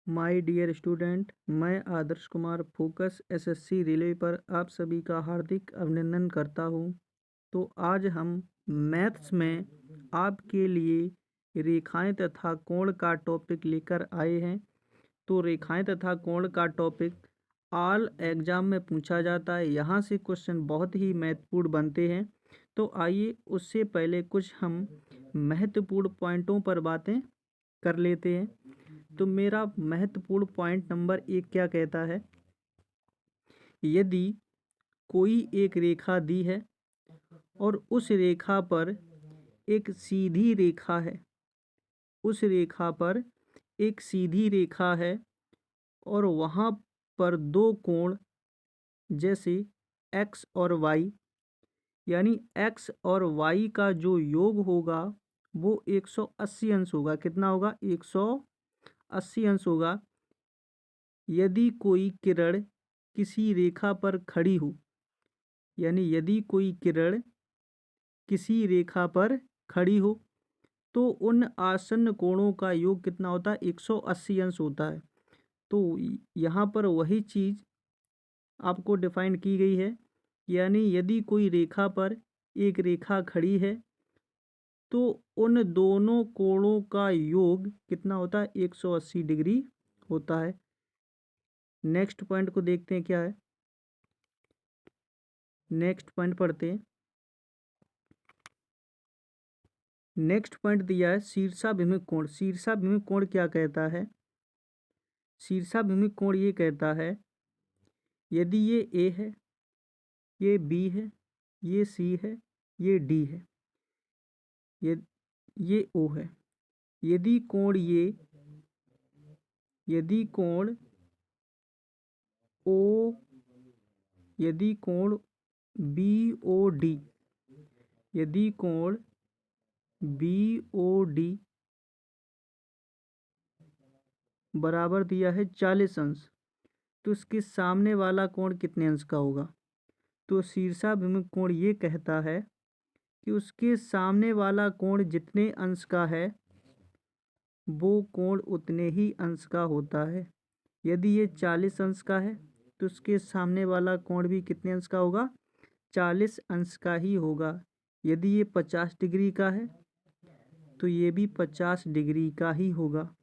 My dear student, मैं Adarsh Kumar focus SSC relay पर आप सभी का हार्दिक अभिनंदन करता हूं। तो आज हम मैथ्स में आपके लिए रेखाएं तथा कोण का टॉपिक लेकर आए हैं। तो रेखाएं तथा कोण का टॉपिक ऑल एग्जाम में पूछा जाता है। यहाँ से क्वेश्चन बहुत ही महत्वपूर्ण बनते हैं। तो आइए उससे पहले कुछ हम महत्वपूर्ण पॉइंटों पर बातें कर लेते हैं। तो मेरा महत्वपूर्ण पॉइंट नंबर 1 क्या कहता है? यदि कोई एक रेखा दी है और उस रेखा पर एक सीधी रेखा है, उस रेखा पर एक सीधी रेखा है और वहाँ पर दो कोण जैसे x और y, यानी x और y का जो योग होगा वो 180 अंश होगा। कितना होगा? 180 अंश होगा। यदि कोई किरण किसी रेखा पर खड़ी हो, यानी यदि कोई किरण किसी रेखा पर खड़ी हो तो उन आसन्न कोणों का योग कितना होता है? 180 अंश होता है। तो यहाँ पर वही चीज़ आपको डिफाइन की गई है, यानी यदि कोई रेखा पर एक रेखा खड़ी है तो उन दोनों कोणों का योग कितना होता है? 180 डिग्री होता है। नेक्स्ट पॉइंट को देखते हैं क्या है। नेक्स्ट पॉइंट पढ़ते हैं। नेक्स्ट पॉइंट दिया है शीर्षाभिमुख कोण। शीर्षाभिमुख कोण क्या कहता है? शीर्षाभिमुख कोण ये कहता है, यदि ये ए है, ये बी है, ये सी है, ये डी है, ये ओ है। यदि कोण ओ यदि कोण बी ओ डी, यदि कोण बी ओ डी बराबर दिया है 40 अंश, तो इसके सामने वाला कोण कितने अंश का होगा? तो शीर्षाभिमुख कोण ये कहता है कि उसके सामने वाला कोण जितने अंश का है वो कोण उतने ही अंश का होता है। यदि ये 40 अंश का है तो उसके सामने वाला कोण भी कितने अंश का होगा? 40 अंश का ही होगा। यदि ये 50 डिग्री का है तो ये भी 50 डिग्री का ही होगा।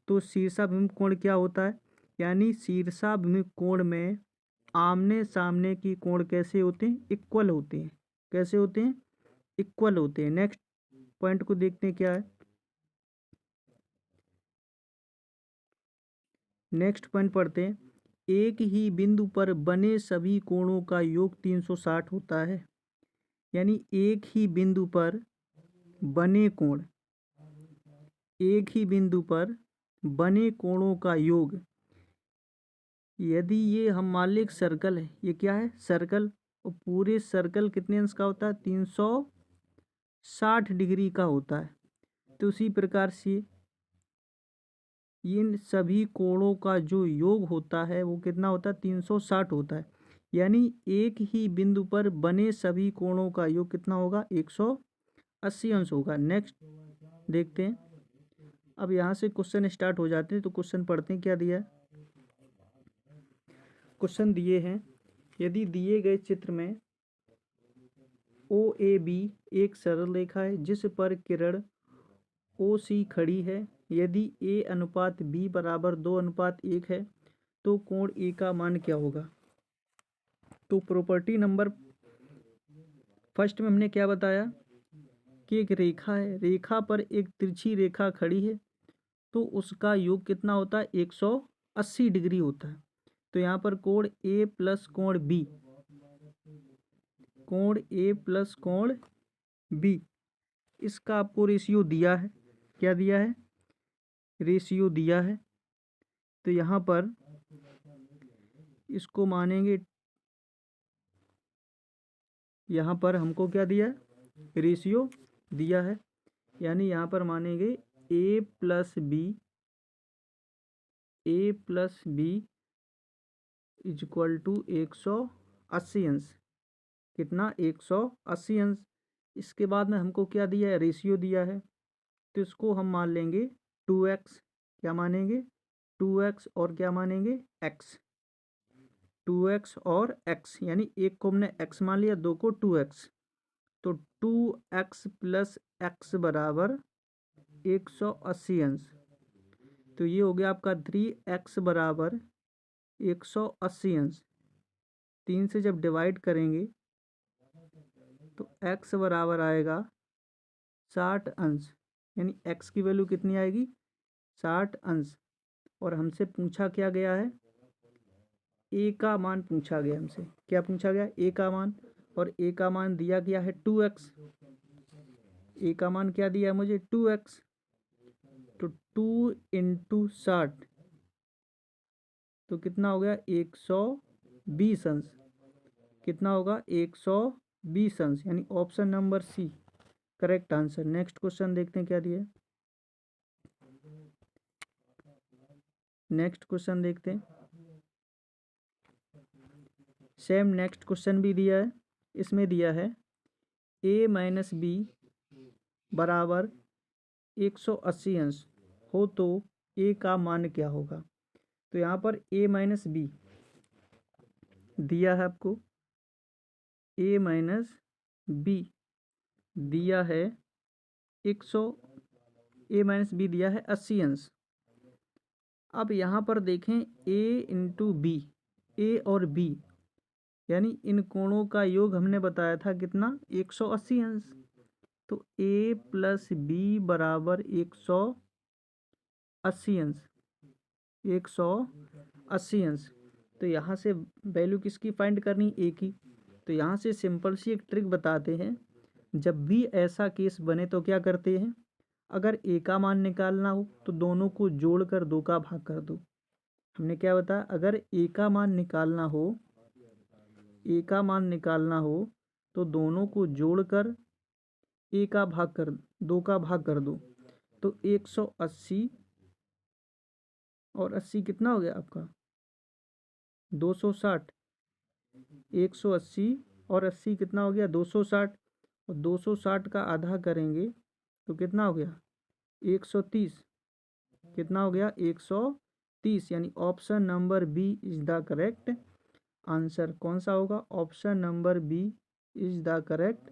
तो शीर्षाभिमुख कोण क्या होता है? यानी शीर्षाभिमुख कोण में आमने सामने की कोण कैसे होते हैं? इक्वल होते हैं। कैसे होते हैं? इक्वल होते हैं। नेक्स्ट पॉइंट को देखते हैं क्या है। नेक्स्ट पॉइंट पढ़ते हैं। एक ही बिंदु पर बने सभी कोणों का योग 360 होता है। यानी एक ही बिंदु पर बने कोण, एक ही बिंदु पर बने कोणों का योग, यदि ये हम मान लें एक सर्कल है, ये क्या है? सर्कल। और पूरे सर्कल कितने अंश का होता है? 360 डिग्री का होता है। तो उसी प्रकार से इन सभी कोणों का जो योग होता है वो कितना होता है? 360 होता है। यानी एक ही बिंदु पर बने सभी कोणों का योग कितना होगा? 180 अंश होगा। नेक्स्ट देखते हैं। अब यहाँ से क्वेश्चन स्टार्ट हो जाते हैं। तो क्वेश्चन पढ़ते हैं क्या दिया है। क्वेश्चन दिए हैं, यदि दिए गए चित्र में ओ ए बी एक सरल रेखा है जिस पर किरण ओ सी खड़ी है, यदि ए अनुपात बी बराबर 2:1 है तो कोण ए का मान क्या होगा? तो प्रॉपर्टी नंबर फर्स्ट में हमने क्या बताया कि एक रेखा है, रेखा पर एक तिरछी रेखा खड़ी है तो उसका योग कितना होता है? 180 डिग्री होता है। तो यहाँ पर कोण ए प्लस कोण बी, कोण ए प्लस कोण बी, इसका आपको रेशियो दिया है। क्या दिया है? रेशियो दिया है। तो यहाँ पर इसको मानेंगे, यहाँ पर हमको क्या दिया है? रेशियो दिया है। यानी यहाँ पर मानेंगे A plus B is equal to 180 अंश। कितना? 180 अंश। इसके बाद में हमको क्या दिया है? रेशियो दिया है। तो इसको हम मान लेंगे 2x। क्या मानेंगे? 2x और क्या मानेंगे x, 2x और x, यानी एक को हमने x मान लिया, दो को 2x, तो 2x प्लस x बराबर 180 अंश। तो ये हो गया आपका 3x बराबर 180 अंश। 3 से जब डिवाइड करेंगे तो x बराबर आएगा 60 अंश, यानी x की वैल्यू कितनी आएगी, 60 अंश। और हमसे पूछा क्या गया है, a का मान पूछा गया हमसे, क्या पूछा गया, a का मान, और a का मान दिया गया है 2x, a का मान क्या दिया है मुझे, 2x, तो 2 इंटू 60 तो कितना हो गया, 120 अंश। कितना होगा, 120 अंश, यानी option number C correct answer. Next question देखते हैं क्या दिया है। नेक्स्ट क्वेश्चन देखते हैं, सेम नेक्स्ट क्वेश्चन भी दिया है। इसमें दिया है a माइनस बी बराबर 180 अंश हो तो a का मान क्या होगा। तो यहाँ पर a माइनस बी दिया है आपको, a माइनस बी दिया है 100, a माइनस बी दिया है 80 अंश। अब यहाँ पर देखें a इंटू बी, a और b यानी इन कोणों का योग हमने बताया था कितना, 180 अंश। तो a प्लस बी बराबर 180 अंश, 180 अंश। तो यहाँ से वैल्यू किसकी फाइंड करनी, a की। तो यहाँ से सिंपल सी एक ट्रिक बताते हैं, जब भी ऐसा केस बने तो क्या करते हैं, अगर a का मान निकालना हो तो दोनों को जोड़कर 2 का भाग कर दो। हमने क्या बताया, अगर a का मान निकालना हो, a का मान निकालना हो तो दोनों को जोड़कर a का भाग कर 2 का भाग कर दो। तो 180 और 80 कितना हो गया आपका, 260। 180 और 80 कितना हो गया, 260। और 260 का आधा करेंगे तो कितना हो गया, 130। कितना हो गया, 130, यानी option number B is the correct answer. कौन सा होगा, option number B is the correct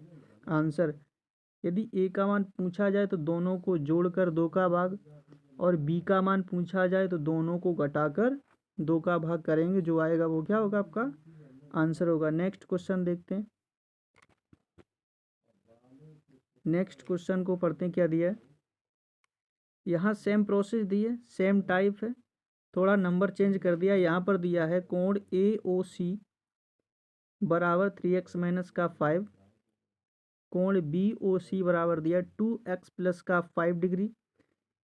answer. यदि ए का मान पूछा जाए तो दोनों को जोड़कर 2 का भाग, और बी का मान पूछा जाए तो दोनों को घटाकर 2 का भाग करेंगे, जो आएगा वो क्या होगा, आपका आंसर होगा। नेक्स्ट क्वेश्चन देखते हैं। नेक्स्ट क्वेश्चन को पढ़ते हैं क्या दिया है। यहाँ सेम प्रोसेस दी है, सेम टाइप है, थोड़ा नंबर चेंज कर दिया। यहाँ पर दिया है कोण AOC बराबर 3x माइनस का 5, कोण BOC बराबर दिया 2x प्लस का 5 डिग्री।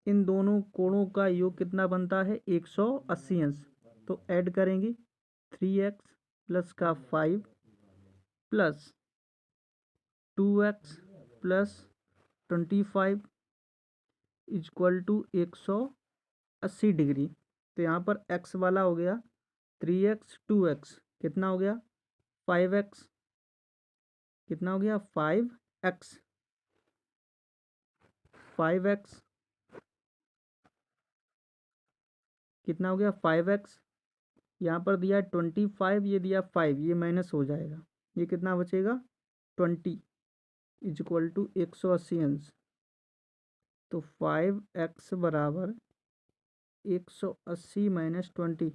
इन दोनों कोणों का योग कितना बनता है, 180 अंश। तो ऐड करेंगे 3x प्लस का 5 plus 2x plus 25 equal to 180 degree. तो यहाँ पर x वाला हो गया 3x 2x, कितना हो गया 5x, कितना हो गया 5x, 5x कितना हो गया 5x। यहाँ पर दिया 25, ये दिया 5, ये माइनस हो जाएगा, ये कितना बचेगा 20 इज इक्वल टू 180 अंश। तो 5x बराबर 180 माइनस 20,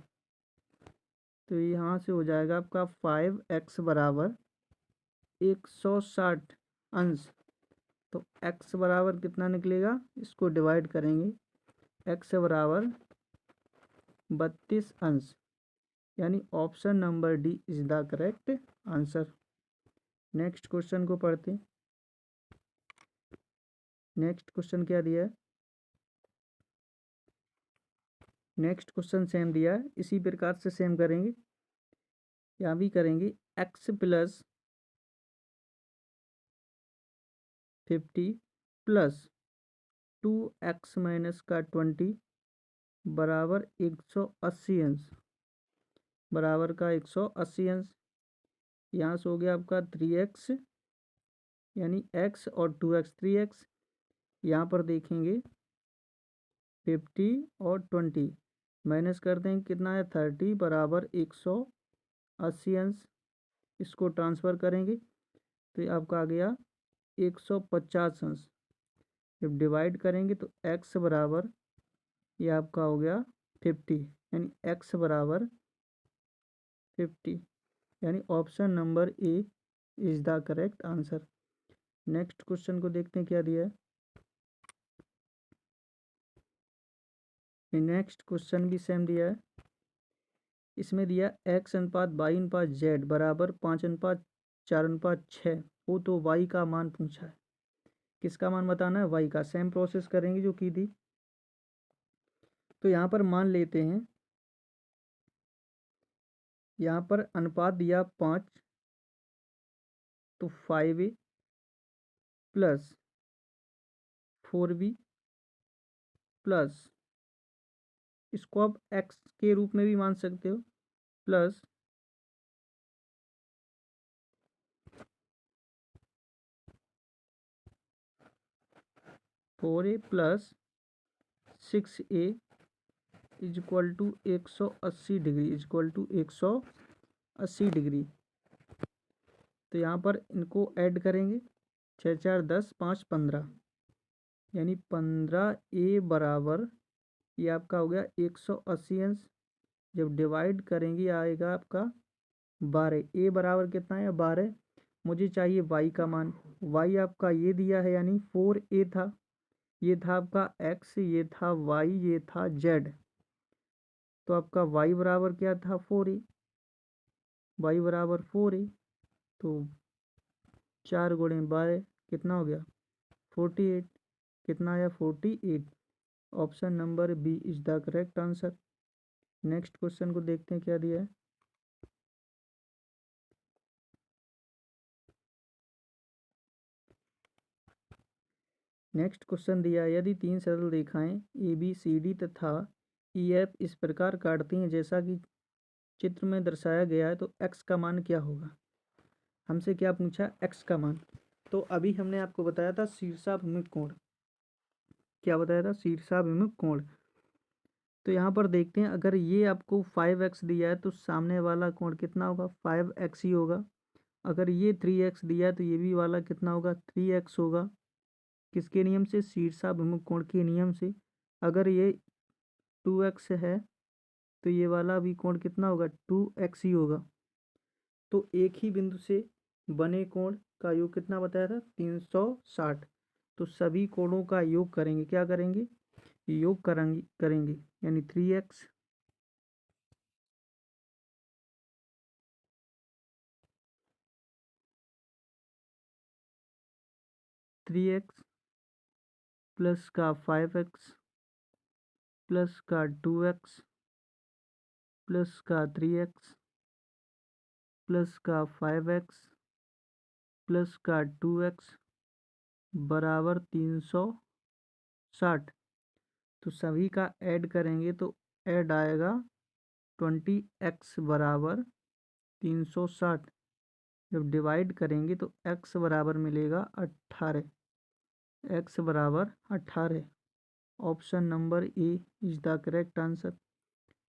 तो यहाँ से हो जाएगा आपका 5x बराबर 160 अंश। तो x बराबर कितना निकलेगा, इसको डिवाइड करेंगे, x बराबर 32 अंश, यानी option number D is the correct answer. Next question को पढ़ते हैं। नेक्स्ट क्वेश्चन क्या दिया है, नेक्स्ट क्वेश्चन सेम दिया है, इसी प्रकार से सेम करेंगे, यहाँ भी करेंगे। x plus 50 plus 2x minus का 20 बराबर 180 अंश, बराबर का 180 अंश। यहाँ से हो गया आपका 3x, यानी x और 2x 3x। यहाँ पर देखेंगे 50 और 20 माइनस करते हैं, कितना है 30 बराबर 180 अंश। इसको ट्रांसफ़र करेंगे तो ये आपका आ गया 150 अंश। जब डिवाइड करेंगे तो x बराबर ये आपका हो गया 50, यानी x बराबर 50, यानी option number A is the correct answer. Next question को देखते हैं क्या दिया है। नेक्स्ट क्वेश्चन भी सेम दिया है। इसमें दिया x अनुपात y अनुपात z बराबर 5 अनुपात 4 अनुपात 6 हो तो y का मान पूछा है। किसका मान बताना है? y का। सेम प्रोसेस करेंगे जो की थी। तो यहाँ पर मान लेते हैं, यहाँ पर अनुपात दिया 5, तो 5a प्लस 4b प्लस, इसको आप x के रूप में भी मान सकते हो, plus 4a plus 6a is equal to 180 degree, is equal to 180 degree. तो यहाँ पर इनको ऐड करेंगे, 6 4 10 5 15, यानी 15a बराबर ये आपका हो गया 180 अंश। जब डिवाइड करेंगे आएगा आपका 12। a बराबर कितना है? 12। मुझे चाहिए y का मान। y आपका ये दिया है, यानी 4a था, ये था आपका x, ये था y, ये था z। तो आपका y बराबर क्या था? 4a। y बराबर 4a, तो 4 गुणे 12 कितना हो गया? 48। कितना आया? 48। Option number B is the correct answer. Next question को देखते हैं क्या दिया है। नेक्स्ट क्वेश्चन दिया है, यदि 3 सरल रेखाएं ए बी सी डी तथा ई एफ इस प्रकार काटती हैं जैसा कि चित्र में दर्शाया गया है, तो x का मान क्या होगा? हमसे क्या पूछा? x का मान। तो अभी हमने आपको बताया था शीर्षाभिमुख कोण। क्या बताया था? शीर्षाभिमुख कोण। तो यहाँ पर देखते हैं, अगर ये आपको 5x दिया है तो सामने वाला कोण कितना होगा? 5x ही होगा। अगर ये 3x दिया है तो ये भी वाला कितना होगा? 3x होगा। किसके नियम से? शीर्षाभिमुख कोण के नियम से। अगर ये 2x है तो ये वाला भी कोण कितना होगा? 2x ही होगा। तो एक ही बिंदु से बने कोण का योग कितना बताया था? 360। तो सभी कोणों का योग करेंगे। क्या करेंगे? योग करेंगे, यानी 3x प्लस का 5x प्लस का 2x प्लस का 3x प्लस का 5x प्लस का 2x बराबर 360। तो सभी का ऐड करेंगे तो ऐड आएगा 20x बराबर 360। जब डिवाइड करेंगे तो x बराबर मिलेगा 18। x बराबर 18। Option number A is the correct answer.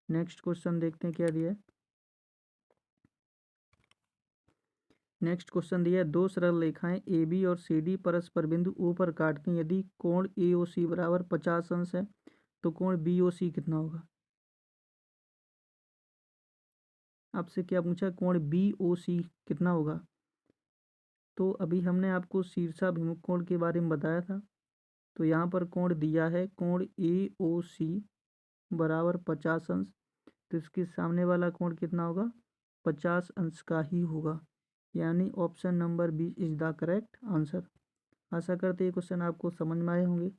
Next question देखते हैं क्या दिया है। नेक्स्ट क्वेश्चन दिया है, दो सरल रेखाएं ए बी और सी डी परस्पर बिंदु ओ पर काटती हैं। यदि कोण ए ओ सी बराबर 50 अंश है तो कोण बी ओ सी कितना होगा? आपसे क्या पूछा? कोण बी ओ सी कितना होगा? तो अभी हमने आपको शीर्षाभिमुख कोण के बारे में बताया था। तो यहाँ पर कोण दिया है, कोण ए ओ सी बराबर 50 अंश। तो इसके सामने वाला कोण कितना होगा? 50 अंश का ही होगा, यानी option number B is the correct answer. आशा करते हैं ये क्वेश्चन आपको समझ में आए होंगे।